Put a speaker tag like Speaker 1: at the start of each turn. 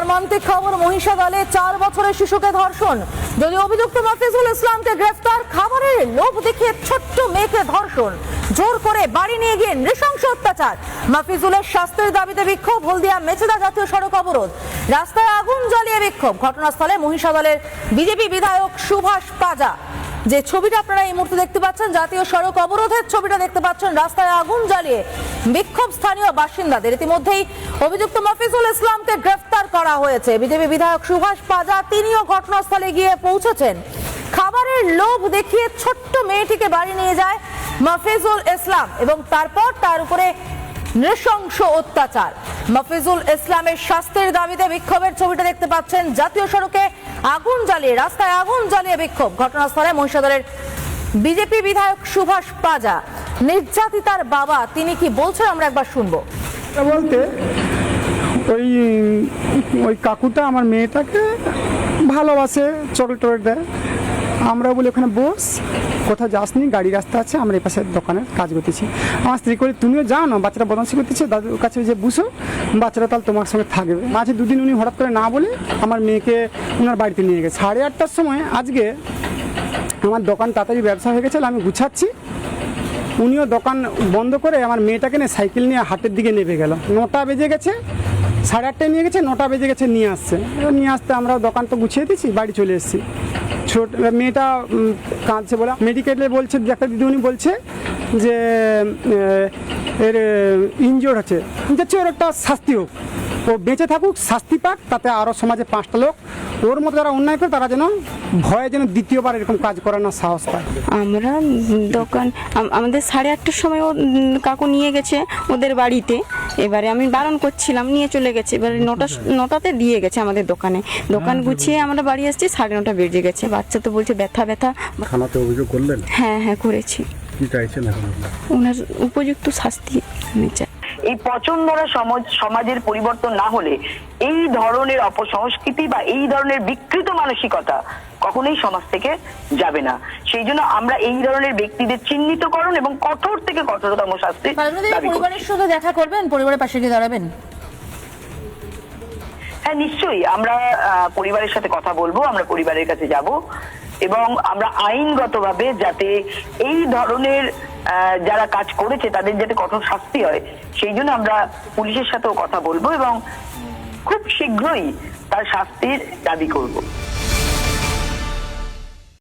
Speaker 1: মর্মান্তিক খবর, মহিষাদলে 4 বছরের শিশুকে ধর্ষণ। যদি অভিযুক্ত মাফিজুল ইসলামকে গ্রেফতার, খাবারের লোভ দেখিয়ে ছোট্ট মেয়েকে ধর্ষণ, জোর করে বাড়ি নিয়ে গিয়ে নৃশংস অত্যাচার। মাফিজুলের শাস্তির দাবিতে বিক্ষোভ, হলদিয়া মেচেদা জাতীয় সড়ক অবরোধ, রাস্তায় আগুন জ্বালিয়ে বিক্ষোভ। ঘটনাস্থলে মহিষাদলের বিজেপি বিধায়ক সুভাষ পাজা। যে ছবিটা আপনারা এই মুহূর্তে দেখতে পাচ্ছেন, জাতীয় সড়ক অবরোধের ছবিটা দেখতে পাচ্ছেন, রাস্তায় আগুন জ্বালিয়ে বিক্ষোভ স্থানীয় বাসিন্দাদের। ইতিমধ্যেই অভিযুক্ত মাফিজুল ইসলামকে গ্রেফতার করা হয়েছে। বিজেপি বিধায়ক সুভাষ পাজা তিনিও ঘটনাস্থলে গিয়ে পৌঁছেছেন। খাবারের লোভ দেখিয়ে ছোট্ট মেয়েটিকে বাড়ি নিয়ে যায় মাফিজুল ইসলাম এবং তারপর তার উপরে নৃশংস অত্যাচার। মাফিজুল ইসলামের শাস্তির দাবিতে বিক্ষোভের ছবিটা দেখতে পাচ্ছেন, জাতীয় সড়কে আগুন জ্বালিয়ে, রাস্তায় আগুন জ্বালিয়ে বিক্ষোভ। ঘটনাস্থলে মহিষাদলের বিজেপি বিধায়ক সুভাষ পাজা। নির্যাতিতার বাবা তিনি কি বলছেন আমরা একবার শুনবো।
Speaker 2: বলতে ওই কাকুটা আমার মেয়েটাকে ভালোবাসে, চকলেট দেয়। আমরা বলি ওখানে বস, কোথাও যাসনি, গাড়ি রাস্তা আছে, আমরা এই পাশে দোকানে কাজ করতেছি। আমার স্ত্রী করি তুমিও যাও না, বাচ্চারা বদমাশি করতেছে, দাদুর কাছে যে বুঝো, বাচ্চারা তাহলে তোমার সঙ্গে থাকবে। মাঝে দুদিন উনি হঠাৎ করে না বলে আমার মেয়েকে ওনার বাড়িতে নিয়ে গেছে। 8:30টার সময় আজকে আমার দোকান তাড়াতাড়ি ব্যবসা হয়ে গেছে, আমি গুছাচ্ছি, উনিও দোকান বন্ধ করে আমার মেয়েটাকে নিয়ে সাইকেল নিয়ে হাটের দিকে নেমে গেল। 9টা বেজে গেছে, 8:30টায় নিয়ে গেছে, 9টা বেজে গেছে নিয়ে আসছে। নিয়ে আসতে আমরা দোকান তো গুছিয়ে দিয়েছি, বাড়ি চলে এসেছি। ছোট মেয়েটা কাঁদছে বলে মেডিকেলে বলছে, ডাক্তার দিদিমণি বলছে যে এর ইনজিওর আছে, যাচ্ছে ওর একটা শাস্তি হোক, ও বেঁচে থাকুক, শাস্তি পাক, তাতে আরও সমাজে 5টা লোক ওর মতো যারা অন্যায় করে তারা যেন ভয়ে যেন দ্বিতীয়বার এরকম কাজ করার না সাহস পায়।
Speaker 3: আমরা দোকান আমাদের 8:30টার সময় ও কাকু নিয়ে গেছে ওদের বাড়িতে। এবারে আমি বারণ করছিলাম, নিয়ে চলে গেছে। এবারে 9টাতে দিয়ে গেছে আমাদের দোকানে। দোকান গুছিয়ে আমরা বাড়ি আসছি, 9:30 বেজে গেছে। বাচ্চা তো বলছে ব্যথা ব্যথা।
Speaker 4: থানাতে অভিযোগ করলেন?
Speaker 3: হ্যাঁ হ্যাঁ করেছি।
Speaker 4: কি চাইছেন এখন?
Speaker 3: ওনার উপযুক্ত শাস্তি আমি চাই।
Speaker 5: এই পচনধরা সমাজের পরিবর্তন না হলে এই ধরনের অপসংস্কৃতি বা এই ধরনের বিকৃত মানসিকতা কখনোই সমাজ থেকে যাবে না। সেই জন্য আমরা এই ধরনের ব্যক্তিদের চিহ্নিতকরণ এবং কঠোর থেকে কঠোরতম শাস্তি দাবি করি।
Speaker 1: পরিবারের সঙ্গে দেখা করবেন, পরিবারের পাশে গিয়ে দাঁড়াবেন?
Speaker 5: হ্যাঁ নিশ্চয়ই, আমরা পরিবারের সাথে কথা বলবো, আমরা পরিবারের কাছে যাব এবং আমরা আইনগতভাবে যাতে এই ধরনের যারা কাজ করেছে তাদের যাতে কঠোর শাস্তি হয় সেই জন্য আমরা পুলিশের সাথেও কথা বলবো এবং খুব শীঘ্রই তার শাস্তির দাবি করব।